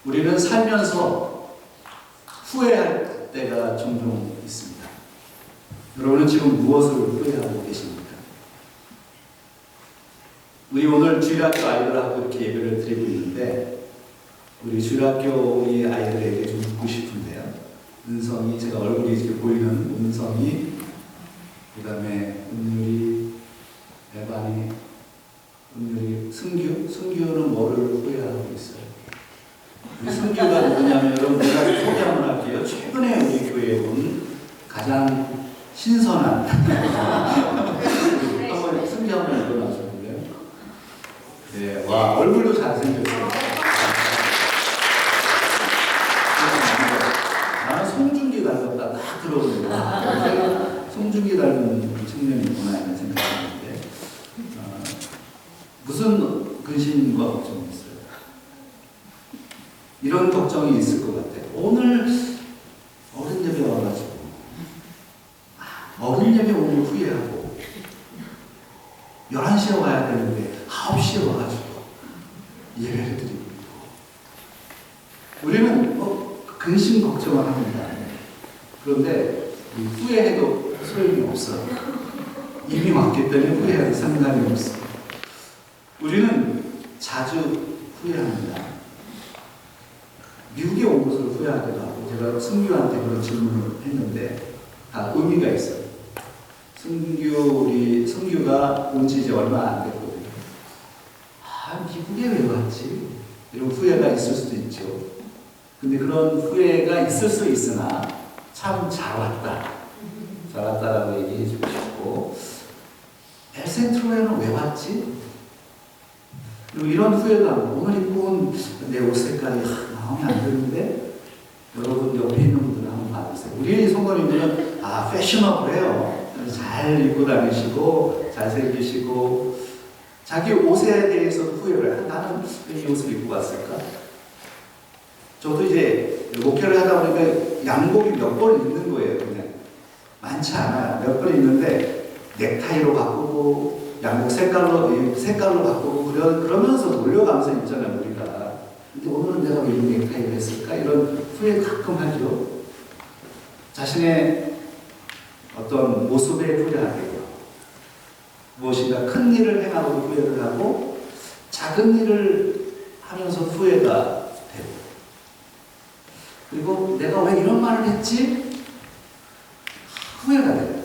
우리는 살면서 후회할 때가 종종 있습니다. 여러분은 지금 무엇을 후회하고 계십니까? 우리 오늘 주일학교 아이들하고 이렇게 예배를 드리고 있는데 우리 주일학교 우리 아이들에게 좀 묻고 싶은데요. 은성이, 제가 얼굴이 이렇게 보이는 은성이, 그 다음에 은율이, 에반이, 은율이, 승규는 뭐를 후회하고 있어요? 우리 승규가 누구냐면, 여러분 제가 소개 한번 할게요. 최근에 우리 교회에 온 가장 신선한 한번 승규 한번 일어나죠. 네, 와, 얼굴도 잘생겼어요. 나는 송중기 닮았다 딱 들어오네요. 송중기 닮은 청년이구나 이런 생각했는데 무슨 근심과 걱정이 있어요? 이런 걱정이 있을 것 같아요. 오늘 어른 예배 와가지고 어른 예배 오늘 후회하고 11시에 와야 되는데 9시에 와가지고 예배를 드리고 있고 우리는 근심 걱정을 합니다. 그런데 후회해도 소용이 없어요. 이미 왔기 때문에 후회할 상관이 없어요. 우리는 자주 후회합니다. 미국에 온 것을 후회하기도 하고, 제가 승규한테 그런 질문을 했는데 다 의미가 있어요. 우리 승규가 온 지 이제 얼마 안 됐거든요. 미국에 왜 왔지? 이런 후회가 있을 수도 있죠. 근데 그런 후회가 있을 수 있으나 참 잘 왔다. 잘 왔다라고 얘기해 주고 싶고, 엘센트로에는 왜 왔지? 그리고 이런 후회가 오늘 입고 온 내 옷 색깔이 마음에 안 드는데 여러분 옆에 있는 분들은 한번 봐주세요. 우리 성도님들은 패셔너블해요. 잘 입고 다니시고 잘생기시고 자기 옷에 대해서도 후회를 해요. 나는 왜 이 옷을 입고 왔을까? 저도 이제 목회를 하다 보니까 양복이 몇 번 입는 거예요. 그냥 많지 않아요. 몇 번 입는데 넥타이로 바꾸고 양복 색깔로 바꾸고 그러면서 돌려가면서 입잖아요, 우리가. 근데 오늘은 내가 왜 이 넥타이를 했을까? 이런 후회 가끔 하죠. 자신의 어떤 모습에 후회하게요. 무엇인가 큰 일을 행하고 후회를 하고 작은 일을 하면서 후회가 되고, 그리고 내가 왜 이런 말을 했지? 후회가 돼요.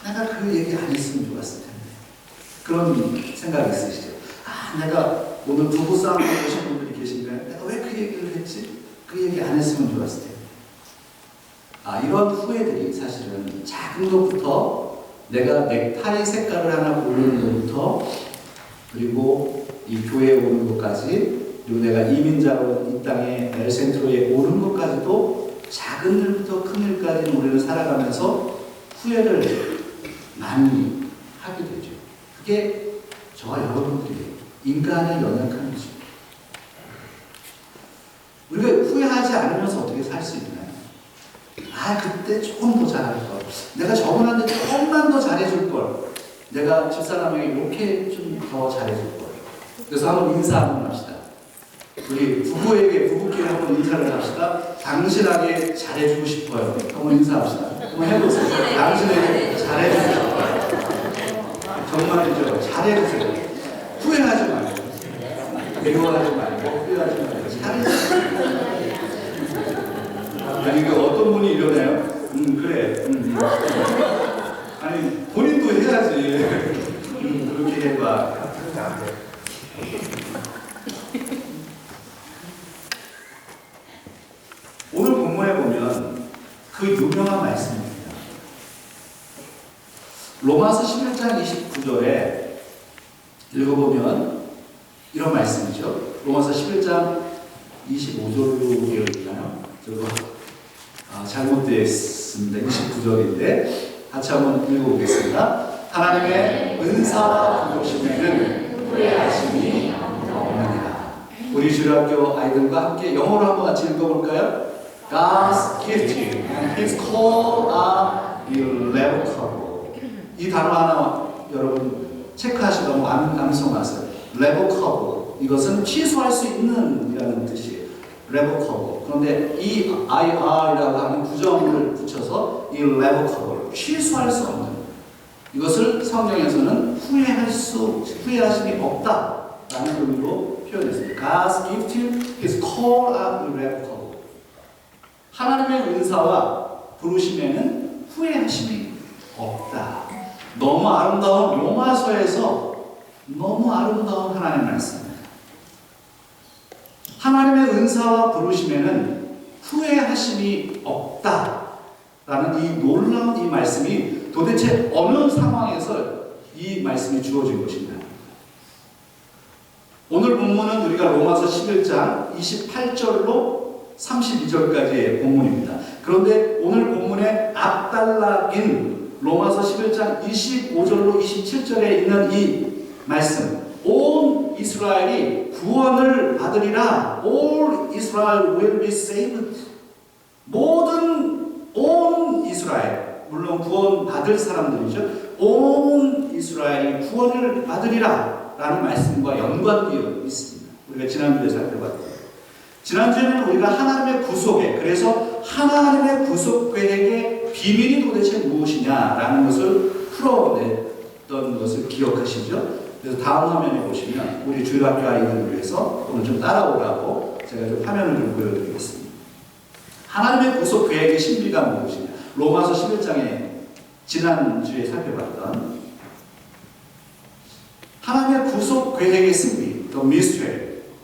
내가 그 얘기 안 했으면 좋았을 텐데. 그런 생각이 있으시죠? 내가 오늘 부부싸움 하고 계신 분들이 계신데 내가 왜 그 얘기를 했지? 그 얘기 안 했으면 좋았을 텐데. 이런 후회들이 사실은 작은 것부터, 내가 넥타이 색깔을 하나 고르는 것부터, 그리고 이 교회에 오는 것까지, 그리고 내가 이민자로 이 땅에 엘센트로에 오는 것까지도 작은 일부터 큰 일까지는 우리를 살아가면서 후회를 많이 하게 되죠. 그게 저와 여러분들이 인간의 연약한 거죠. 우리가 후회하지 않으면서 어떻게 살 수 있나요? 그때 조금 더 잘할 걸. 내가 저분한테 조금만 더 잘해줄 걸. 내가 집사람에게 이렇게 좀 더 잘해줄 걸. 그래서 한번 인사 한번 합시다. 우리 부부끼리 한번 인사를 합시다. 당신에게 잘해주고 싶어요. 한번 인사합시다. 한번 해보세요. 당신에게 잘해주고 싶어요. 정말이죠. 잘해주세요. 후회하지 말고. 괴로워하지 말고. 후회하지 말고. 잘해주세요. 아니, 어떤 분이 이러네요. 그래. 아니, 본인도 해야지. 그렇게 해봐. 오늘 본문에 보면 그 유명한 말씀입니다. 로마서 11장 29절에 읽어보면 이런 말씀이죠. 로마서 11장 25절로 되어 있나요? 저거 잘못되어 있습니다. 29절인데 같이 한번 읽어보겠습니다. 하나님의 은사와 부르심에는 후회하심이 없느니라. 우리 주일학교 아이들과 함께 영어로 한번 같이 읽어볼까요? God's gift and His call are irrevocable. 이 단어 하나 여러분 체크하시고 암송하세요. Revocable. 이것은 취소할 수 있는 이라는 뜻이에요. revocable. 그런데 이 IR이라고 하는 부정을 붙여서 이 revocable, 취소할 수 없는, 이것을 성경에서는 후회하심이 없다라는 의미로 표현했습니다. God's gift is called irrevocable. 하나님의 은사와 부르심에는 후회하심이 없다. 너무 아름다운 로마서에서 너무 아름다운 하나님의 말씀입니다. 하나님의 은사와 부르심에는 후회하심이 없다라는 이 놀라운 이 말씀이 도대체 어느 상황에서 이 말씀이 주어진 것인가? 오늘 본문은 우리가 로마서 11장 28절로 32절까지의 본문입니다. 그런데 오늘 본문의 앞단락인 로마서 11장 25절로 27절에 있는 이 말씀, 온 이스라엘이 구원을 받으리라. All Israel will be saved. 모든 온 이스라엘, 물론 구원 받을 사람들이죠. 온 이스라엘이 구원을 받으리라 라는 말씀과 연관되어 있습니다. 우리가 지난주에 살펴봤고요. 지난주에는 우리가 하나님의 구속에, 그래서 하나님의 구속 계획의 비밀이 도대체 무엇이냐라는 것을 풀어냈던 것을 기억하시죠? 그래서 다음 화면에 보시면 우리 주일학교 아이들을 위해서 오늘 좀 따라오라고 제가 좀 화면을 좀 보여드리겠습니다. 하나님의 구속 계획의 신비가 무엇이냐? 로마서 11장에 지난주에 살펴봤던 하나님의 구속 계획의 신비, the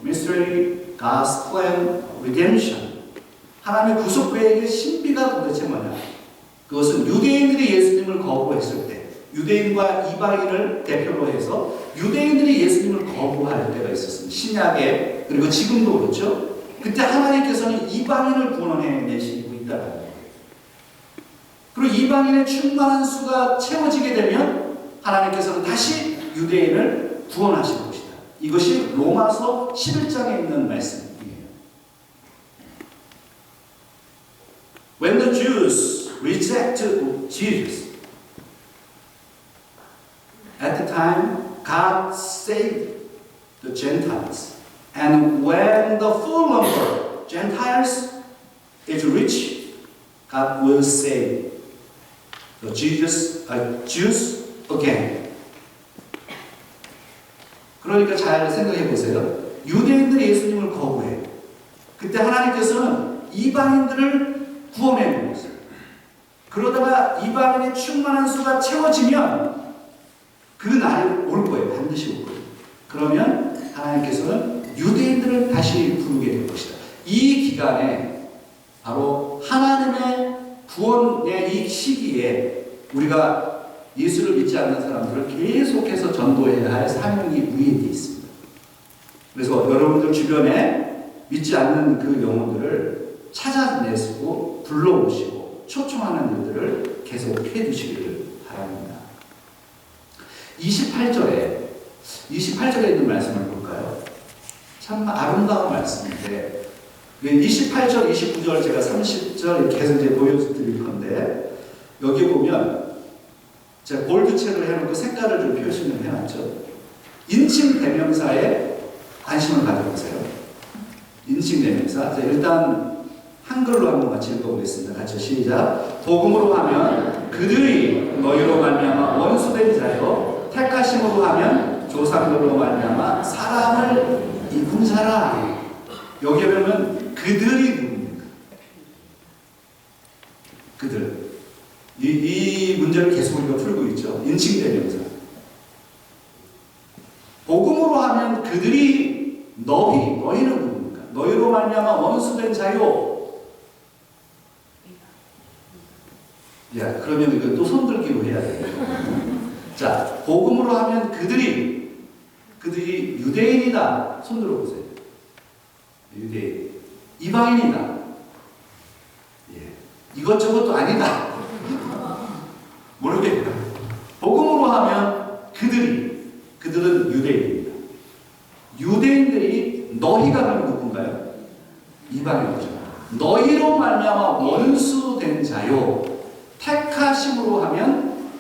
mystery, God's plan, redemption. 하나님의 구속 계획의 신비가 도대체 뭐냐? 그것은 유대인들이 예수님을 거부했을 때, 유대인과 이방인을 대표로 해서 유대인들이 예수님을 거부할 때가 있었습니다. 신약에, 그리고 지금도 그렇죠. 그때 하나님께서는 이방인을 구원해 내시고 있다는 거예요. 그리고 이방인의 충만한 수가 채워지게 되면 하나님께서는 다시 유대인을 구원하실 것이다. 이것이 로마서 11장에 있는 말씀이에요. When the Jews rejected Jesus, at the time God saved the Gentiles. And when the full number of Gentiles is reached, God will save the Jews again. 그러니까 잘 생각해 보세요. 유대인들이 예수님을 거부해. 그때 하나님께서는 이방인들을 구원해 주었어요. 그러다가 이방인의 충만한 수가 채워지면 그 날이 올 거예요. 반드시 올 거예요. 그러면 하나님께서는 유대인들을 다시 부르게 될 것이다. 이 기간에 바로 하나님의 구원의 이 시기에 우리가 예수를 믿지 않는 사람들을 계속해서 전도해야 할 사명이 위에 있습니다. 그래서 여러분들 주변에 믿지 않는 그 영혼들을 찾아내시고 불러오시고 초청하는 일들을 계속 해주시기를 바랍니다. 28절에 있는 말씀을 볼까요? 참 아름다운 말씀인데 28절, 29절, 제가 30절 계속 이제 보여드릴 건데 여기 보면 제가 볼드체를 해놓고 색깔을 좀 표시를 해놨죠. 인칭 대명사에 관심을 가져보세요. 인칭 대명사. 자, 일단 한글로 한번 같이 읽어보겠습니다. 같이 시작. 복음으로 하면 그들이 너희로 말미암아 원수된 자요, 택하심으로 하면 조상들로 말미암아 사랑을 입은 자라. 여기 보면 그들이 누굽니까? 그들. 이 문제를 계속 우리가 풀고 있죠. 인칭대명사. 복음으로 하면 그들이 너희는 누굽니까? 너희로 말미암아 원수된 자요. 야, 그러면 이거 또 손들기로 해야 돼요. 자, 복음으로 하면 그들이 유대인이다. 손 들어보세요. 유대인. 이방인이다. 예. 이것저것도 아니다. 모르겠다. 복음으로 하면 그들은 유대인입니다. 유대인들이 너희가 그럼 누군가요? 이방인이죠. 너희로 말미암아 원수된 자요, 택하심으로 하면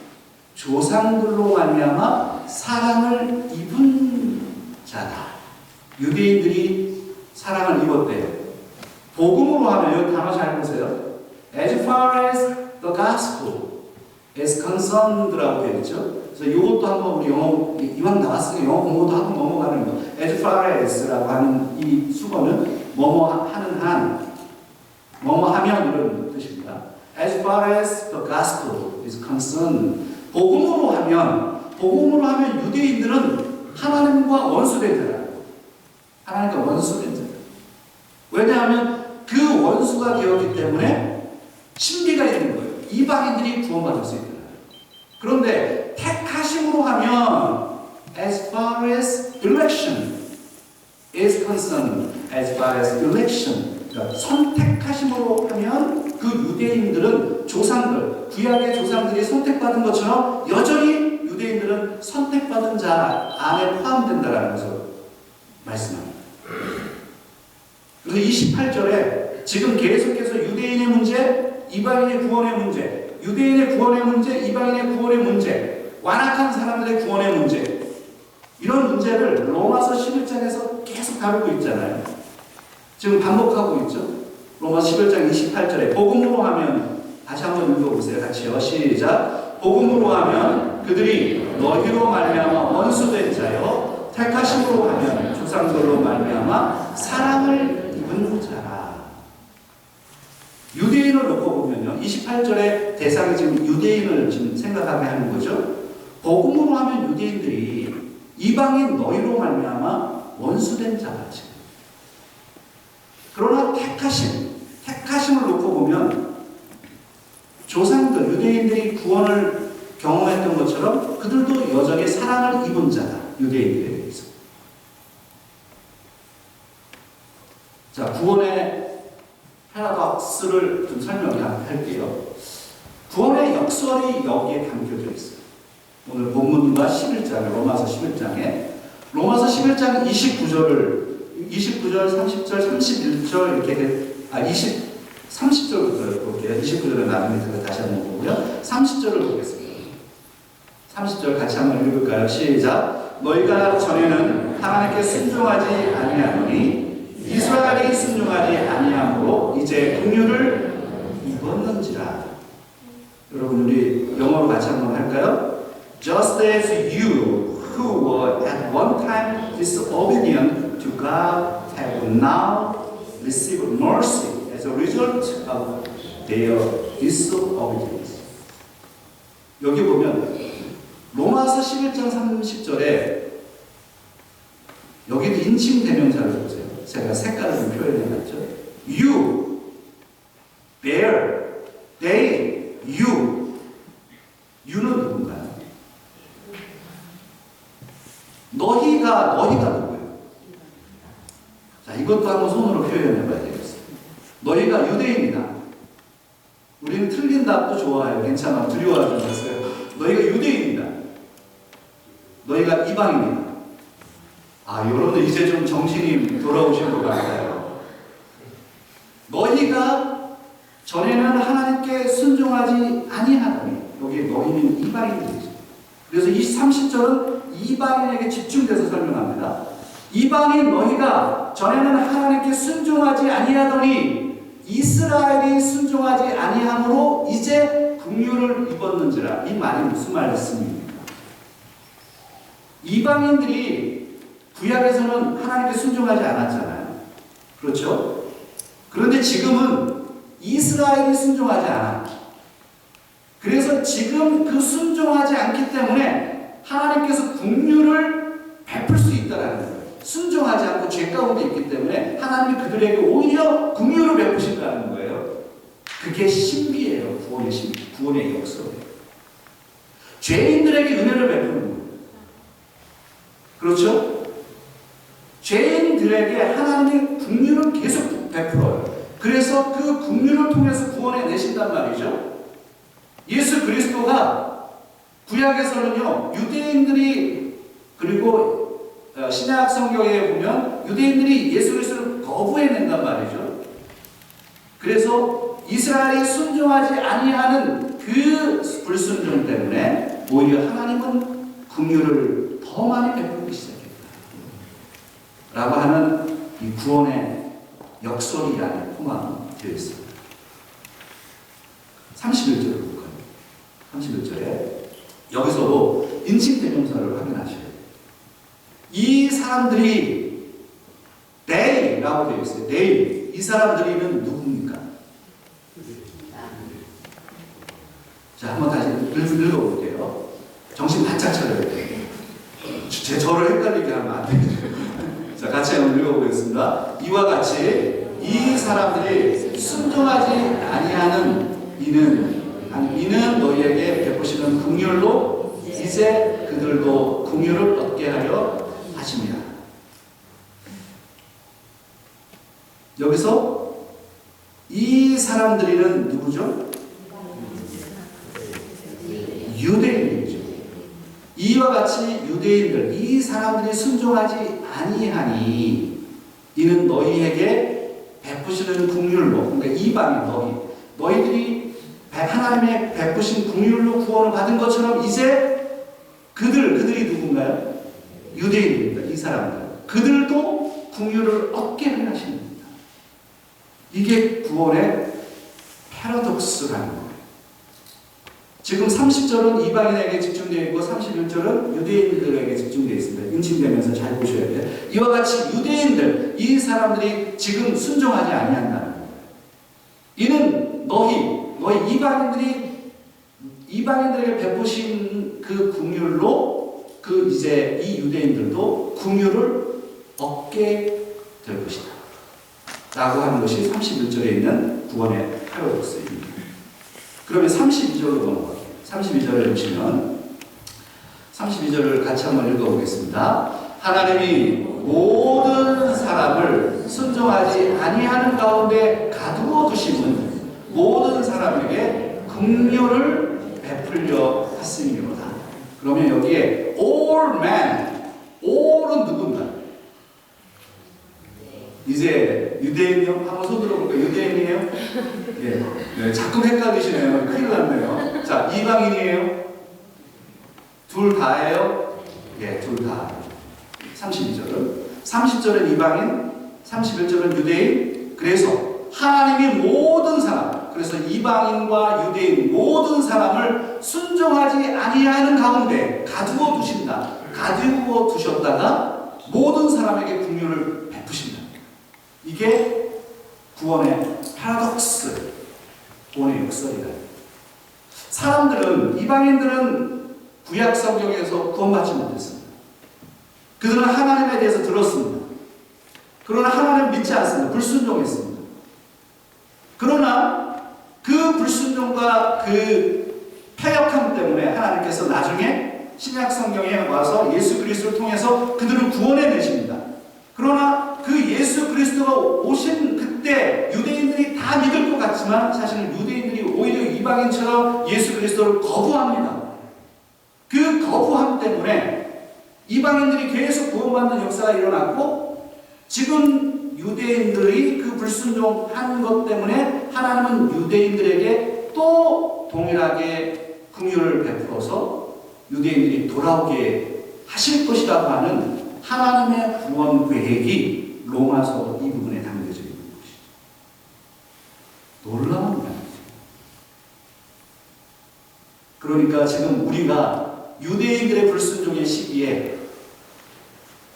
조상들로 말미암아 사랑을 입은 자다. 유대인들이 사랑을 입었대요. 복음으로 하면 이 단어 잘 보세요. As far as the gospel is concerned라고 되어 있죠. 그래서 이것도 한번 우리 영어 이왕 나왔으니까 영어 공부도 한번 넘어가는 거. As far as라고 하는 이 수거는 뭐뭐 하는 한, 뭐뭐 하면 이런 뜻입니다. As far as the gospel is concerned. 복음으로 하면 유대인들은 하나님과 원수된 자라. 하나님과 원수된 자라. 왜냐하면 그 원수가 되었기 때문에 신비가 있는 거예요. 이방인들이 구원받을 수 있는 거예요. 그런데 택하심으로 하면 as far as election is concerned, as far as election, 그러니까 선택하심으로 하면 그 유대인들은 조상들, 구약의 조상들이 선택받은 것처럼 여전히 유대인들은 선택받은 자 안에 포함된다라는 것을 말씀합니다. 그래서 28절에 지금 계속해서 유대인의 문제, 이방인의 구원의 문제, 유대인의 구원의 문제, 이방인의 구원의 문제, 완악한 사람들의 구원의 문제, 이런 문제를 로마서 11장에서 계속 다루고 있잖아요. 지금 반복하고 있죠. 로마서 11장 28절에 복음으로 하면, 다시 한번 읽어보세요. 같이요. 시작. 복음으로 하면 그들이 너희로 말미암아 원수된 자요, 택하심으로 하면 조상들로 말미암아 사랑을 입은 자라. 유대인을 놓고 보면요, 28절의 대상이 지금 유대인을 지금 생각하게 하는 거죠. 복음으로 하면 유대인들이 이방인 너희로 말미암아 원수된 자같이. 그러나 택하심을 놓고 보면 조상들, 유대인들이 구원을 경험했던 것처럼 그들도 여전히 사랑을 입은 자다. 유대인들에 대해서. 자, 구원의 패러독스를 좀 설명할게요. 구원의 역설이 여기에 담겨져 있어요. 오늘 본문과 11장, 로마서 11장에 로마서 11장 29절, 30절, 31절 이렇게 30절부터 볼게요. 29절은 나중에 다시 한번 보고요. 30절을 보겠습니다. 30절 같이 한번 읽을까요? 시작. 너희가 전에는 하나님께 순종하지 아니하노니 이스라엘이 순종하지 아니함으로 이제 긍휼을 입었는지라. 여러분 우리 영어로 같이 한번 할까요? Just as you who were at one time disobedient to God have now received mercy as a result of their disobedience. 여기 보면 로마서 11장 30절에 여기도 인칭 대명사를 보세요. 제가 색깔을 좀 표현해놨죠. You, their, they, you. you는 누군가요? 너희가 누구예요? 자, 이것도 한번 손으로 표현해봐야 되겠어요. 너희가 유대인이다. 우리는 틀린 답도 좋아해요. 괜찮아. 두려워하지 마세요. 너희가 유대인이다. 너희가 이방인이다. 여러분들 이제 좀 정신이 돌아오신 것 같아요. 너희가 전에는 하나님께 순종하지 아니하더니, 여기 너희는 이방인들이죠. 그래서 이 30절은 이방인에게 집중돼서 설명합니다. 이방인 너희가 전에는 하나님께 순종하지 아니하더니 이스라엘이 순종하지 아니함으로 이제 긍휼을 입었는지라. 이 말이 무슨 말씀입니까? 이방인들이 구약에서는 하나님께 순종하지 않았잖아요. 그렇죠? 그런데 지금은 이스라엘이 순종하지 않아. 그래서 지금 그 순종하지 않기 때문에 하나님께서 긍휼을 베풀 수 있다는 거예요. 순종하지 않고 죄 가운데 있기 때문에 하나님이 그들에게 오히려 긍휼을 베푸신다는 거예요. 그게 신비예요. 구원의 신비, 구원의 역사예요. 죄인들에게 은혜를 베푸는 거예요. 그렇죠? 죄인들에게 하나님의 긍휼을 계속 베풀어요. 그래서 그 긍휼을 통해서 구원해 내신단 말이죠. 예수 그리스도가 구약에서는요, 유대인들이, 그리고 신약 성경에 보면 유대인들이 예수 그리스도를 거부해낸단 말이죠. 그래서 이스라엘이 순종하지 아니하는 그 불순종 때문에 오히려 하나님은 긍휼을 더 많이 베풀기 시작했다 라고 하는 이 구원의 역설이라는 포함되어 있습니다. 31절을 볼까요? 31절에 여기서도 인칭대명사를 확인하셔야 돼요. 이 사람들이 they라고 되어 있어요. they. 이 사람들이는 누굽니까? 자, 한번 다시 읽어볼게요. 정신 바짝 차려야 돼요. 저를 헷갈리게 하면 안 돼요. 자, 같이 한번 읽어보겠습니다. 이와 같이 이 사람들이 순종하지 아니하는 이는 너희에게 베푸시는 긍휼로 이제 그들도 긍휼을 얻게 하려 하십니다. 여기서 이 사람들이는 누구죠? 유대인이죠. 이와 같이 유대인들, 이 사람들이 순종하지 아니하니 이는 너희에게 베푸시는 긍휼로, 그러니까 이방인 너희들이 하나님의 베푸신 긍휼로 구원을 받은 것처럼 이제 그들이 누군가요? 유대인입니다. 이 사람들. 그들도 긍휼을 얻게 하십니다. 이게 구원의 패러독스라는 거예요. 지금 30절은 이방인에게 집중되어 있고 31절은 유대인들에게 집중되어 있습니다. 인칭되면서 잘 보셔야 돼요. 이와 같이 유대인들, 이 사람들이 지금 순종하지 아니한다는 거예요. 이는 너희 이방인들에게 베푸신 그 긍휼로 이제 이 유대인들도 긍휼을 얻게 될 것이다 라고 하는 것이 31절에 있는 구원의 패러독스입니다. 그러면 32절로 넘어갈게요. 32절을 보시면 32절을 같이 한번 읽어보겠습니다. 하나님이 모든 사람을 순종하지 아니하는 가운데 가두어 두심은 모든 사람에게 긍휼을 베풀려 하심이로다. 그러면 여기에 all men, all은 누군가? 이제 유대인이요? 한번 손 들어볼까요? 유대인이에요? 예. 네, 자꾸 헷갈리시네요. 큰일 났네요. 자, 이방인이에요? 둘 다예요? 예, 둘 다. 32절은 30절은 이방인, 31절은 유대인. 그래서 하나님이 모든 사람, 그래서 이방인과 유대인 모든 사람을 순종하지 아니하는 가운데 가두어 두신다. 가두어 두셨다가 모든 사람에게 긍휼을 베푸신다. 이게 구원의 패러독스, 구원의 역설이다. 사람들은, 이방인들은 구약 성경에서 구원받지 못했습니다. 그들은 하나님에 대해서 들었습니다. 그러나 하나님 믿지 않습니다. 불순종했습니다. 그러나 그 불순종과 그 패역함 때문에 하나님께서 나중에 신약 성경에 와서 예수 그리스도를 통해서 그들을 구원해 내십니다. 그러나 그 예수 그리스도가 오신 그때 유대인들이 다 믿을 것 같지만 사실은 유대인들이 오히려 이방인처럼 예수 그리스도를 거부합니다. 그 거부함 때문에 이방인들이 계속 구원받는 역사가 일어났고 지금 유대인들이 그 불순종한 것 때문에 하나님은 유대인들에게 또 동일하게 긍휼을 베풀어서 유대인들이 돌아오게 하실 것이라고 하는 하나님의 구원 계획이 로마서 이 부분에 담겨져 있는 것이죠. 놀라운 말이죠. 그러니까 지금 우리가 유대인들의 불순종의 시기에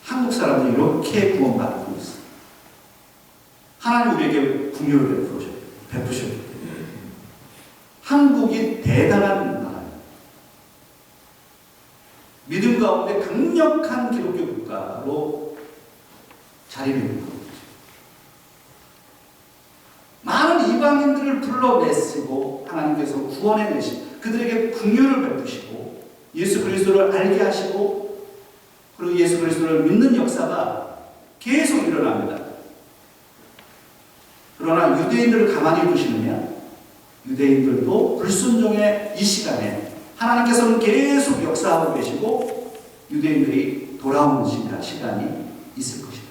한국 사람들이 이렇게 구원받고 있어요. 하나님 우리에게 긍휼을 베푸셨기 때문에. 한국이 대단한 나라예요. 믿음 가운데 강력한 기독교 국가로 자리매김하고 있죠. 많은 이방인들을 불러내시고 하나님께서 구원해내시고 그들에게 긍휼을 베푸시고 예수 그리스도를 알게 하시고 그리고 예수 그리스도를 믿는 역사가 계속 일어납니다. 그러나 유대인들을 가만히 두시느냐? 유대인들도 불순종의 이 시간에 하나님께서는 계속 역사하고 계시고 유대인들이 돌아오는 시간이 있을 것이다.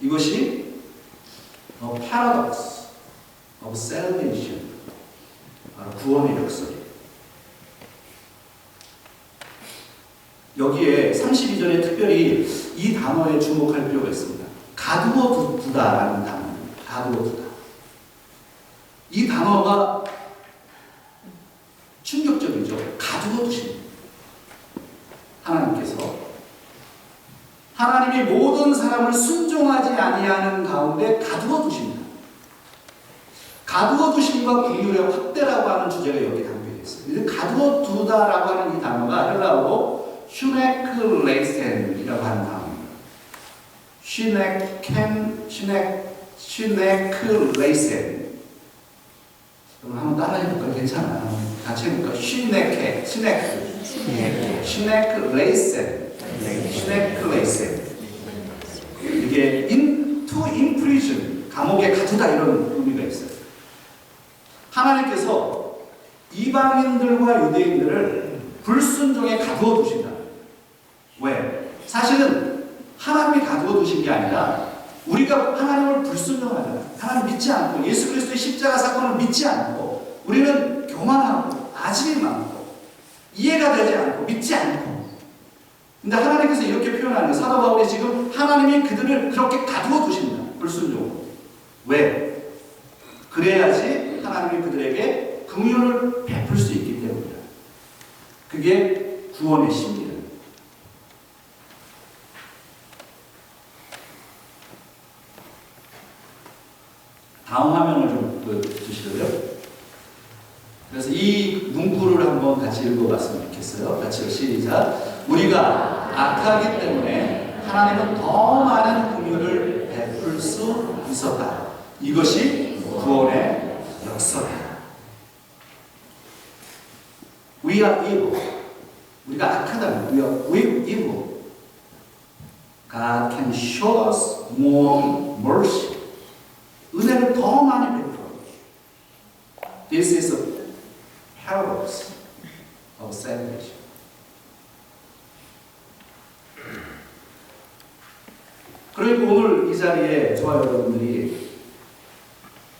이것이 The Paradox of Salvation, 바로 구원의 역설이에요. 여기에 32절에 특별히 이 단어에 주목할 필요가 있습니다. 가두어 두다라는 단어입니다. 가두어 두다. 이 단어가 충격적이죠. 가두어 두십니다. 하나님께서 하나님이 모든 사람을 순종하지 아니하는 가운데 가두어 두십니다. 가두어 두심과 긍휼의 확대라고 하는 주제가 여기 담겨 있어요. 가두어 두다라고 하는 이 단어가 헬라어로 슈네클레이센이라고 하는 단어입니다. 슈네클레이센. 여러분 한번 따라해볼까요? 괜찮아요. 같이 해볼까요? 슈네클레이센. 이게 to imprison, 감옥에 가두다 이런 의미가 있어요. 하나님께서 이방인들과 유대인들을 불순종에 가두어 두신다. 왜? 사실은 하나님이 가두어 두신 게 아니라 우리가 하나님을 불순종하잖아요. 하나님 믿지 않고 예수 그리스도의 십자가 사건을 믿지 않고 우리는 교만하고 아집이 많고 이해가 되지 않고 믿지 않고. 근데 하나님께서 이렇게 표현하는 거예요. 사도 바울이 지금 하나님이 그들을 그렇게 가두어 두신다. 불순종으로. 왜? 그래야지 하나님이 그들에게 긍휼을 베풀 수 있기 때문이다. 그게 구원의 신비다. 다음 화면을 좀 보여주시고요. 그래서 이 문구를 한번 같이 읽어봤으면 좋겠어요. 같이 시작. 우리가 악하기 때문에 하나님은 더 많은 긍휼을 베풀 수 있었다. 이것이 구원의 역사다. We are evil. 우리가 악하다면 we are evil. God can show us more mercy. 은혜를 더 많이 베풀어. This is a paradox of salvation. 그러니까 오늘 이 자리에 저와 여러분들이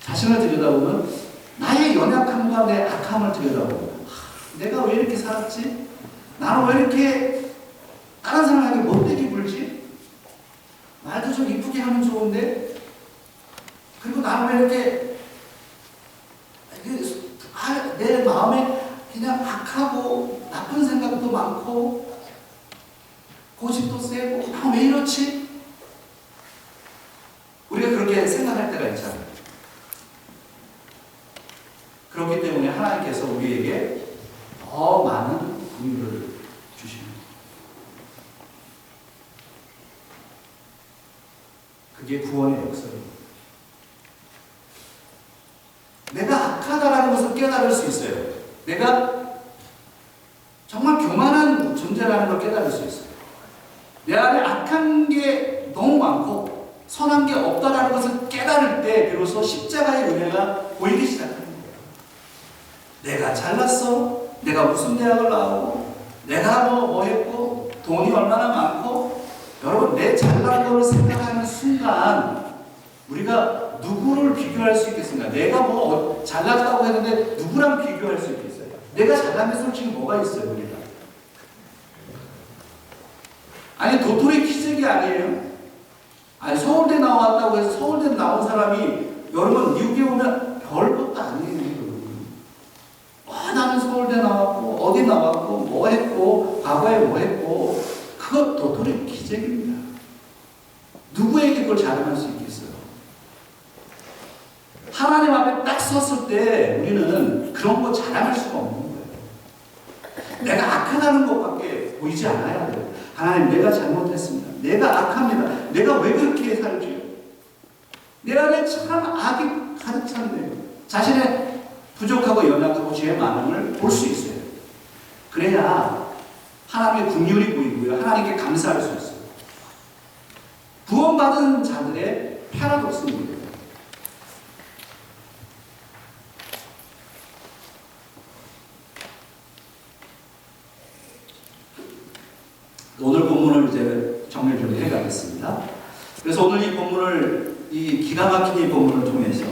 자신을 들여다보면 나의 연약함과 내 악함을 들여다보면 내가 왜 이렇게 살았지? 나는 왜 이렇게 다른 사람에게 못되게 굴지? 말도 좀 이쁘게 하면 좋은데 그리고 나는 왜 이렇게 내 마음에 그냥 악하고 나쁜 생각도 많고 고집도 세고 나 왜 이렇지? 우리가 그렇게 생각할 때가 있잖아요. 그렇기 때문에 하나님께서 우리에게 더 많은 긍휼을 주십니다. 그게 구원의 역사입니다. 내가 악하다라는 것을 깨달을 수 있어요. 내가 정말 교만한 존재라는 걸 깨달을 수 있어요. 내 안에 악한 게 너무 많고 선한 게 없다라는 것을 깨달을 때 비로소 십자가의 은혜가 보이기 시작합니다. 내가 잘났어. 내가 무슨 대학을 나오고 내가 뭐 했고 돈이 얼마나 많고 여러분 내 잘난 거를 생각하는 순간 우리가 누구를 비교할 수 있겠습니까? 내가 뭐 잘났다고 했는데 누구랑 비교할 수 있겠어요? 내가 잘난 게 솔직히 뭐가 있어요 우리가? 아니 도토리 키재기 아니에요? 아니 서울대 나왔다고 해서 서울대 나온 사람이 여러분 미국에 오면 별것도 아니에요. 나는 서울대 나왔고 어디 나왔고 뭐 했고 과거에 뭐 했고 그것 도토리 기적입니다. 누구에게 그걸 자랑할 수 있겠어요? 하나님 앞에 딱 섰을 때 우리는 그런 거 자랑할 수가 없는 거예요. 내가 악하다는 것밖에 보이지 않아야 돼요. 하나님 내가 잘못했습니다. 내가 악합니다. 내가 왜 그렇게 살지? 내 안에 참 악이 가득 찼네요. 자신의 부족하고 연약하고 죄의 많음을 볼 수 있어요. 그래야 하나님의 긍휼이 보이고요. 하나님께 감사할 수 있어요. 구원받은 자들의 패러독스입니다. 오늘 본문을 이제 정리를 좀 해가겠습니다. 그래서 오늘 이 본문을, 이 기가 막힌 이 본문을 통해서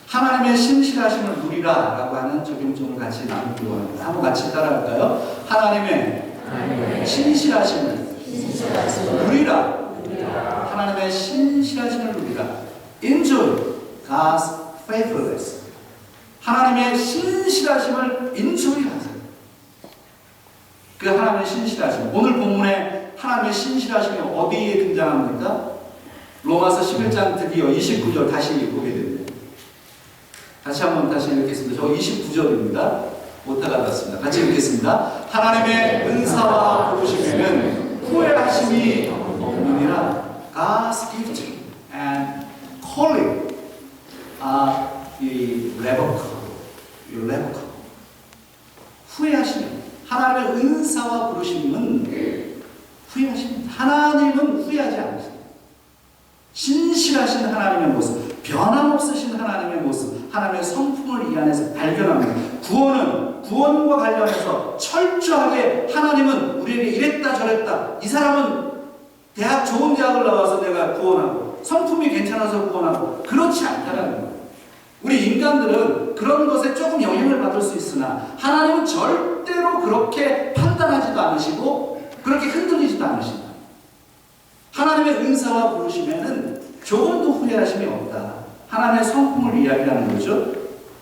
하나님의 신실하심을 누리라 라고 하는 적용점을 같이 나누려고 합니다. 한번 같이 따라할까요? 하나님의 신실하심을 누리라. 하나님의 신실하심을 우리가 enjoy God's faithfulness. 하나님의 신실하심을 인조이하세요. 그 하나님의 신실하심. 오늘 본문에 하나님의 신실하심이 어디에 등장합니까? 로마서 11장 드디어 29절 다시 보게 됩니다. 다시 읽겠습니다. 저 29절입니다. 오타가 났습니다. 같이 읽겠습니다. 하나님의 은사와 부르심에는 후회하심이 없느니라. God's gift and calling are irrevocable. 후회하심이 하나님의 은사와 부르심은 후회하십니다. 하나님은 후회하지 않으십니다. 신실하신 하나님의 모습, 변함없으신 하나님의 모습, 하나님의 성품을 이 안에서 발견합니다. 구원과 관련해서 철저하게 하나님은 우리에게 이랬다 저랬다. 이 사람은 좋은 대학을 나와서 내가 구원하고 성품이 괜찮아서 구원하고 그렇지 않다는 거예요. 우리 인간들은 그런 것에 조금 영향을 받을 수 있으나 하나님은 절대로 그렇게 판단하지도 않으시고 그렇게 흔들리지도 않으신다. 하나님의 은사와 부르심에는 조금도 후회하심이 없다. 하나님의 성품을 이야기하는 거죠.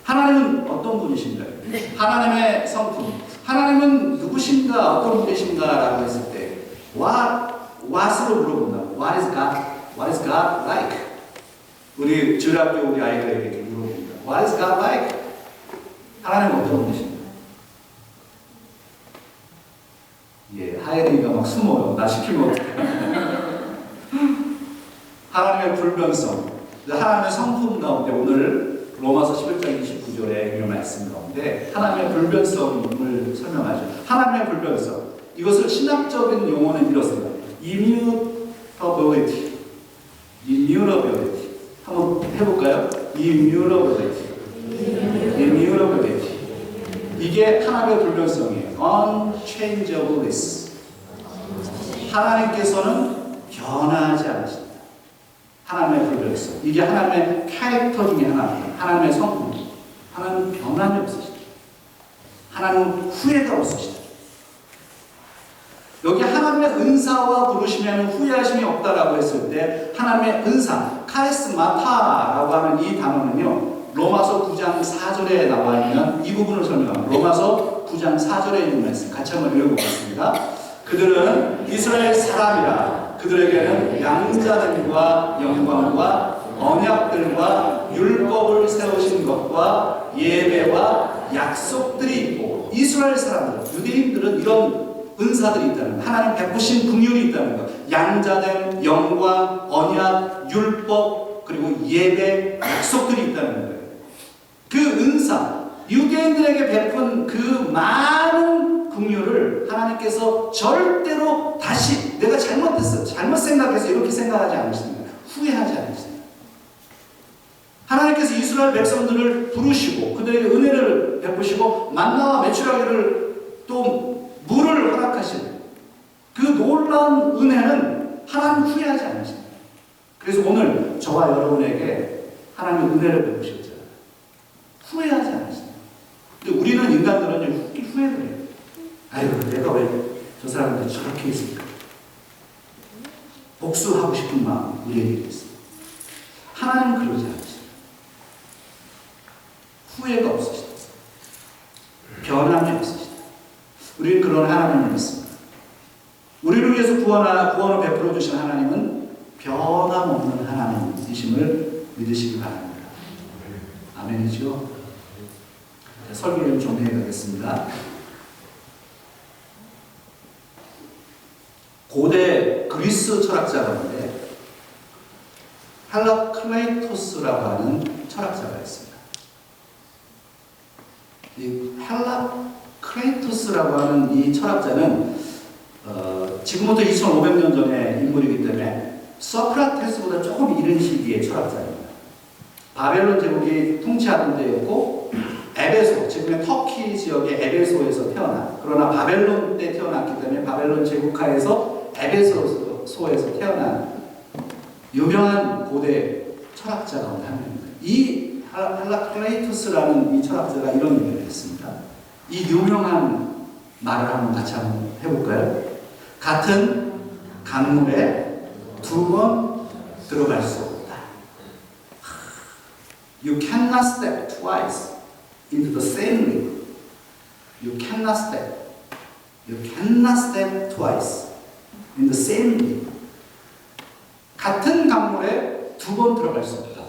하나님은 어떤 분이신가요? 하나님의 성품. 하나님은 누구신가, 어떤 분이신가 라고 했을 때 what으로 물어본다. What is God? What is God like? 우리 주일학교 우리 아이들에게 이렇게 물어봅니다. What is God like? 하나님은 어떤 분이신가? 하예린이가 막 숨어요. 나 시키면 어떡해. 하나님의 불변성, 하나님의 성품 가운데 오늘 로마서 11장 29절에 이 말씀 가운데 하나님의 불변성을 설명하죠. 하나님의 불변성. 이것을 신학적인 용어는 이렇습니다. immutability. 한번 해볼까요? immutability. 이게 하나님의 불변성이에요. unchangeableness. 하나님께서는 변하지 않으신다. 하나님의 불변성. 이게 하나님의 캐릭터 중에 하나입니다. 하나님의 성품. 하나님은 변함이 없으시다. 하나님은 후회가 없으시다. 여기 하나님의 은사와 부르시면 후회하심이 없다라고 했을 때 하나님의 은사, 카리스마타라고 하는 이 단어는요. 로마서 9장 4절에 나와 있는 이 부분을 설명합니다. 로마서 9장 4절에 있는 말씀 같이 한번 읽어보겠습니다. 그들은 이스라엘 사람이라 그들에게는 양자들과 영광과 언약들과 율법을 세우신 것과 예배와 약속들이 있고 이스라엘 사람들, 유대인들은 이런 은사들이 있다는 것, 하나님 베푸신 긍휼이 있다는 것, 양자됨, 영광, 언약, 율법, 그리고 예배, 약속들이 있다는 거예요. 그 은사, 유대인들에게 베푼 그 많은 긍휼을 하나님께서 절대로 다시 내가 잘못했어, 잘못 생각해서 이렇게 생각하지 않으십니다. 후회하지 않으십니다. 하나님께서 이스라엘 백성들을 부르시고 그들에게 은혜를 베푸시고 만나와 메추라기를 또 물을 허락하신 그 놀라운 은혜는 하나님 후회하지 않으십니다. 그래서 오늘 저와 여러분에게 하나님의 은혜를 베푸셨잖아요. 후회하지 않으십니다. 근데 우리는 인간들은 후회를 해요. 아유, 내가 왜 저 사람한테 저렇게 했을까? 복수하고 싶은 마음이 우리에게 있습니다. 하나님은 그러지 않으십니다. 후회가 없으시다. 변함이 없으시다. 우리는 그런 하나님을 믿습니다. 우리를 위해서 구원을 베풀어 주신 하나님은 변함없는 하나님이심을 믿으시기 바랍니다. 아멘이죠? 설교를 좀 해가겠습니다. 고대 그리스 철학자 가운데 헬라클레이토스라고 하는 철학자가 있습니다. 이 헬라클레이토스라고 하는 이 철학자는 지금부터 2500년 전의 인물이기 때문에 소크라테스보다 조금 이른 시기의 철학자입니다. 바벨론 제국이 통치하던 때였고 에베소, 지금의 터키 지역의 에베소에서 태어나 그러나 바벨론 때 태어났기 때문에 바벨론 제국하에서 에베소에서 태어난 유명한 고대 철학자 가운데 한 명입니다. 이 헬라클레이토스라는 이 철학자가 이런 얘기를 했습니다. 이 유명한 말을 한번 같이 한번 해볼까요? 같은 강물에 두 번 들어갈 수 없다. You cannot step twice into the same river. You cannot step twice in the same river. 같은 강물에 두 번 들어갈 수 없다.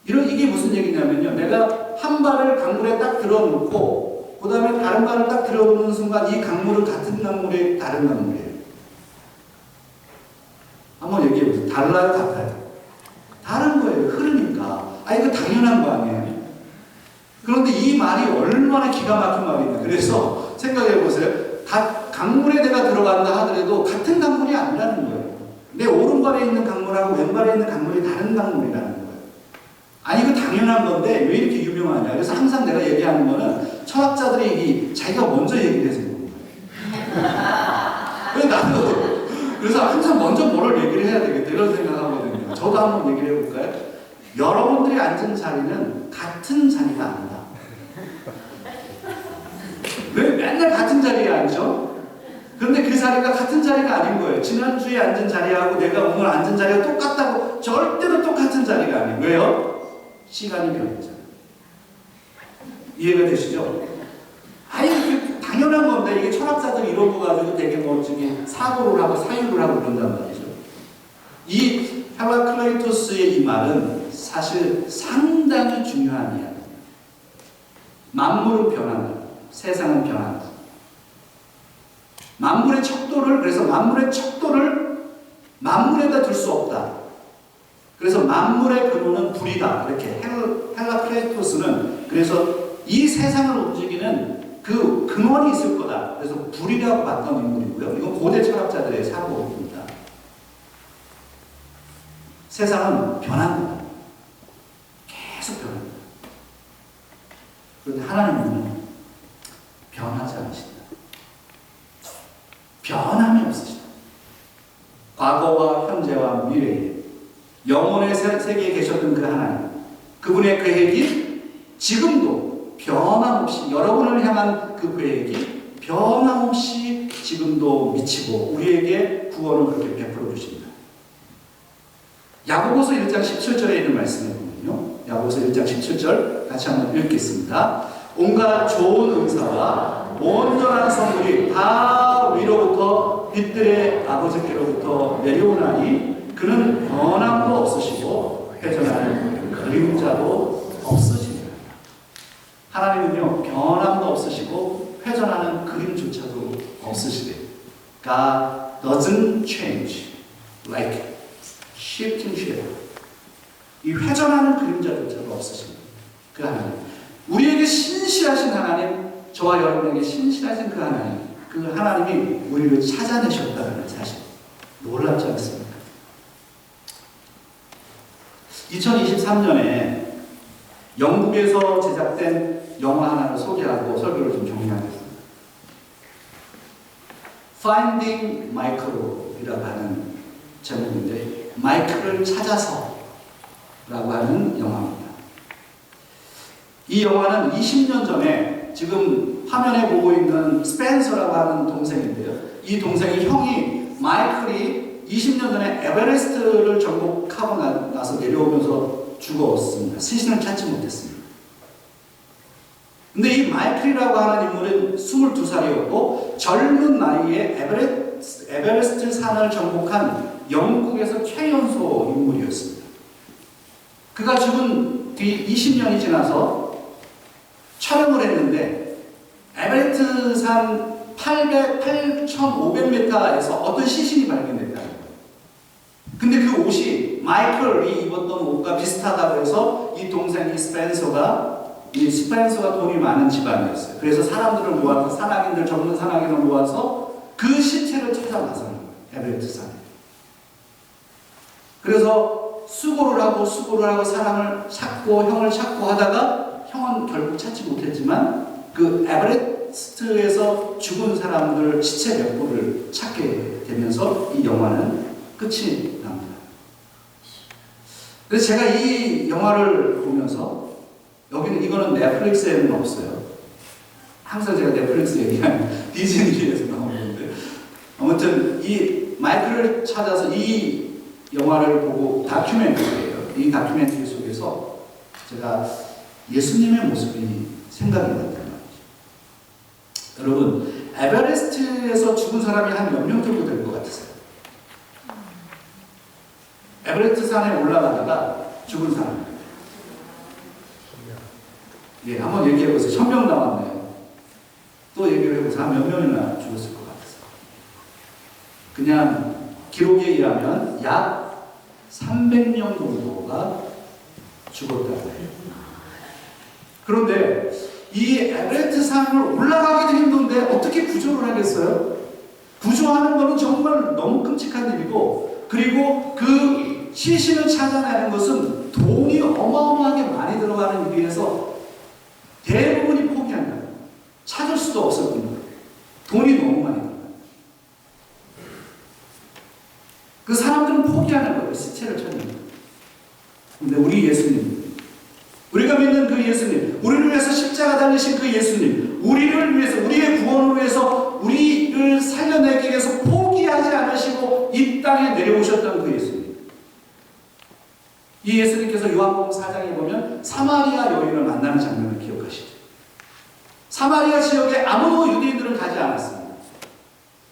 이게 무슨 얘기냐면요. 내가 한 발을 강물에 딱 들어놓고 그 다음에 다른 발을 딱 들어오는 순간 이 강물은 같은 강물이 다른 강물이에요. 한번 얘기해보세요. 달라요? 같아요? 다른 거예요. 흐르니까. 이거 당연한 거 아니에요? 그런데 이 말이 얼마나 기가 막힌 말이냐. 그래서 생각해보세요. 강물에 내가 들어간다 하더라도 같은 강물이 아니라는 거예요. 내 오른발에 있는 강물하고 왼발에 있는 강물이 다른 강물이라는 거예요. 이거 당연한 건데 왜 이렇게 유명하냐. 그래서 항상 내가 얘기하는 거는 철학자들이 자기가 먼저 얘기를 해서 그런 거예요. 왜 나도 그래서 항상 먼저 뭐를 얘기를 해야 되겠다 이런 생각하거든요. 저도 한번 얘기를 해볼까요? 여러분들이 앉은 자리는 같은 자리가 아니다. 왜 맨날 같은 자리에 앉죠? 그런데 그 자리가 같은 자리가 아닌 거예요. 지난주에 앉은 자리하고 내가 오늘 앉은 자리가 똑같다고 절대로 똑같은 자리가 아니에요. 왜요? 시간이 변했잖아요. 이해가 되시죠? 당연한 건데 이게 철학자들이 이런 거 가지고 되게 멋지게 사고를 하고 사유를 하고 그런단 말이죠. 이 헤라클레이토스의 이 말은 사실 상당히 중요한 이야기입니다. 만물은 변한다. 세상은 변한다. 만물의 척도를 그래서 만물의 척도를 만물에다 둘 수 없다. 그래서 만물의 근원은 불이다. 이렇게 헤라클레이토스는 그래서 이 세상을 움직이는 그 근원이 있을 거다. 그래서 불이라고 봤던 인물이고요. 이건 고대 철학자들의 사고입니다. 세상은 변한다. 계속 변한다. 그런데 하나님은 변하지 않으신다. 변함이 없으시다. 과거와 현재와 미래에 영혼의 세계에 계셨던 그 하나님, 그분의 계획이 지금도 변함없이 여러분을 향한 그 계획이 변함없이 지금도 미치고 우리에게 구원을 그렇게 베풀어 주십니다. 야고보서 1장 17절에 있는 말씀이거든요. 야고보서 1장 17절 같이 한번 읽겠습니다. 온갖 좋은 은사와 온전한 선물이 다 위로부터 빛들의 아버지께로부터 내려오나니 그는 변함도 없으시고 회전하는 그림자도 없으시니라. 하나님은요 변함도 없으시고 회전하는 그림조차도 없으시래요. God doesn't change like shifting shadow. 이 회전하는 그림자조차도 없으십니다. 그 하나님, 우리에게 신실하신 하나님, 저와 여러분에게 신실하신 그 하나님, 그 하나님이 우리를 찾아내셨다는 사실 놀랍지 않습니까? 2023년에 영국에서 제작된 영화 하나를 소개하고 설교를 좀 정리하겠습니다. Finding Michael이라고 하는 제목인데 마이클을 찾아서 라고 하는 영화입니다. 이 영화는 20년 전에 지금 화면에 보고 있는 스펜서라고 하는 동생인데요. 이 동생의 형이 마이클이 20년 전에 에베레스트를 정복하고 나서 내려오면서 죽었습니다. 시신을 찾지 못했습니다. 근데 이 마이클이라고 하는 인물은 22살이었고 젊은 나이에 에베레스트 산을 정복한 영국에서 최연소 인물이었습니다. 그가 죽은 뒤 20년이 지나서 촬영을 했는데 에베레스트 산 8,500m에서 어떤 시신이 발견됐다는 거예요. 근데 그 옷이 마이클이 입었던 옷과 비슷하다고 해서 이 동생이 스펜서가 돈이 많은 집안이었어요. 그래서 사람들을 모아서 산악인들, 젊은 산악인을 모아서 그 시체를 찾아 나서는 거예요. 에베레스트 산에. 그래서 수고를 하고 사람을 찾고 형을 찾고 하다가 형은 결국 찾지 못했지만 그 에베레스트에서 죽은 사람들 시체 몇 구를 찾게 되면서 이 영화는 끝이 납니다. 그래서 제가 이 영화를 보면서 이거는 넷플릭스에는 없어요. 항상 제가 넷플릭스 얘기하면 디즈니에서 나오는데 아무튼 이 마이클을 찾아서 이 영화를 보고 다큐멘터리예요. 이 다큐멘터리 속에서 제가 예수님의 모습이 생각이 났단 말이죠. 여러분, 에베레스트에서 죽은 사람이 한 몇 명 정도 될 것 같으세요? 에베레스트 산에 올라가다가 죽은 사람. 예, 한번 얘기해보세요. 1000명 나왔네요. 또 얘기를 해보세요. 한 몇 명이나 죽었을 것 같아서. 그냥 기록에 의하면 약 300명 정도가 죽었다고 해요. 그런데 이 에베레스트 산을 올라가기도 힘든데 어떻게 구조를 하겠어요? 구조하는 거는 정말 너무 끔찍한 일이고, 그리고 그 시신을 찾아내는 것은 돈이 어마어마하게 많이 들어가는 일이라서 대부분이 포기한다. 찾을 수도 없을 뿐이다. 돈이 너무 많이 들어가. 그 사람들은 포기하는 거예요. 시체를 찾는 거예요. 근데 우리 예수님, 우리가 믿는 그 예수님, 우리를 위해서 십자가 달리신 그 예수님, 우리를 위해서, 우리의 구원을 위해서, 우리를 살려내기 위해서 포기하지 않으시고 이 땅에 내려오셨던 그 예수님. 이 예수님께서 요한복음 4장에 보면 사마리아 여인을 만나는 장면을 기억하시죠. 사마리아 지역에 아무도 유대인들은 가지 않았습니다.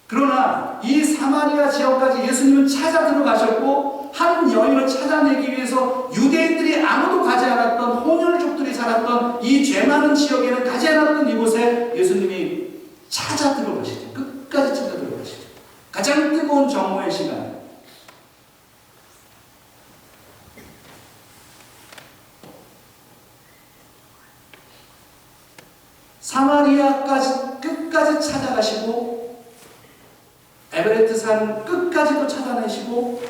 그러나 이 사마리아 지역까지 예수님은 찾아 들어가셨고, 한 여인을 찾아내기 위해서 유대인들이 아무도 가지 않았던, 혼혈족들이 살았던 이 죄 많은 지역에는 가지 않았던 이곳에 예수님이 찾아 들어가시죠. 끝까지 찾아 들어가시죠. 가장 뜨거운 정오의 시간. 사마리아까지 끝까지 찾아가시고, 에베레스트 산 끝까지도 찾아내시고,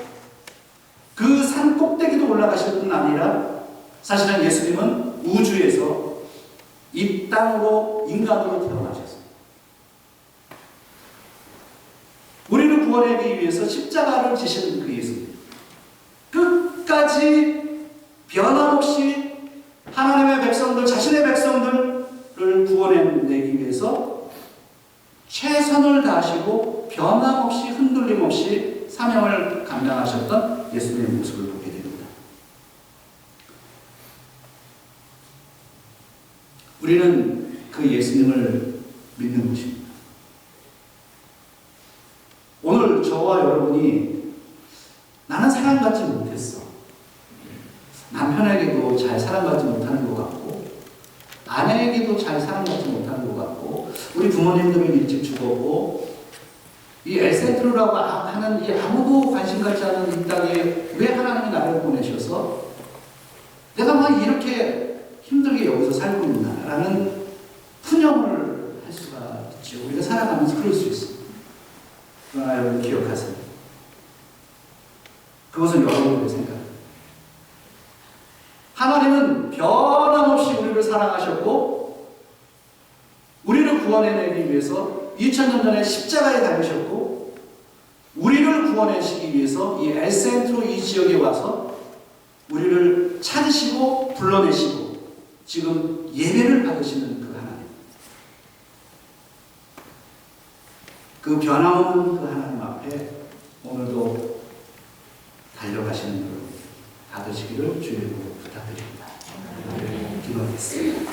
그 산 꼭대기도 올라가실 뿐 아니라 사실은 예수님은 우주에서 이 땅으로 인간으로 태어나셨습니다. 우리를 구원하기 위해서 십자가를 지시는 그 예수님, 끝까지 변함없이 하나님의 백성들, 자신의 백성들을 구원해내기 위해서 최선을 다하시고 변함없이 흔들림 없이 사명을 감당하셨던 예수님의 모습을 보게 됩니다. 우리는 그 예수님을 믿는 것입니다. 오늘 저와 여러분이 나는 사랑받지 못했어. 남편에게도 잘 사랑받지 못하는 것 같고, 아내에게도 잘 사랑받지 못하는 것 같고, 우리 부모님들은 일찍 죽었고, 이 엘센트로라고 하는 이 아무도 관심 갖지 않은 이 땅에 왜 하나님이 나를 보내셔서 내가 막 이렇게 힘들게 여기서 살고 있나라는 푸념을 할 수가 있죠. 우리가 살아가면서 그럴 수 있습니다. 그러나 여러분 기억하세요. 그것은 여러분의 생각입니다. 하나님은 변함없이 우리를 사랑하셨고, 우리를 구원해내기 위해서 2000년 전에 십자가에 달리셨고, 우리를 구원하시기 위해서 이 엘센트로 이 지역에 와서 우리를 찾으시고 불러내시고 지금 예배를 받으시는 그 하나님, 그 변함없는 그 하나님 앞에 오늘도 달려가시는 분 다 되시기를 주의 이름으로 부탁드립니다. 기도하겠습니다.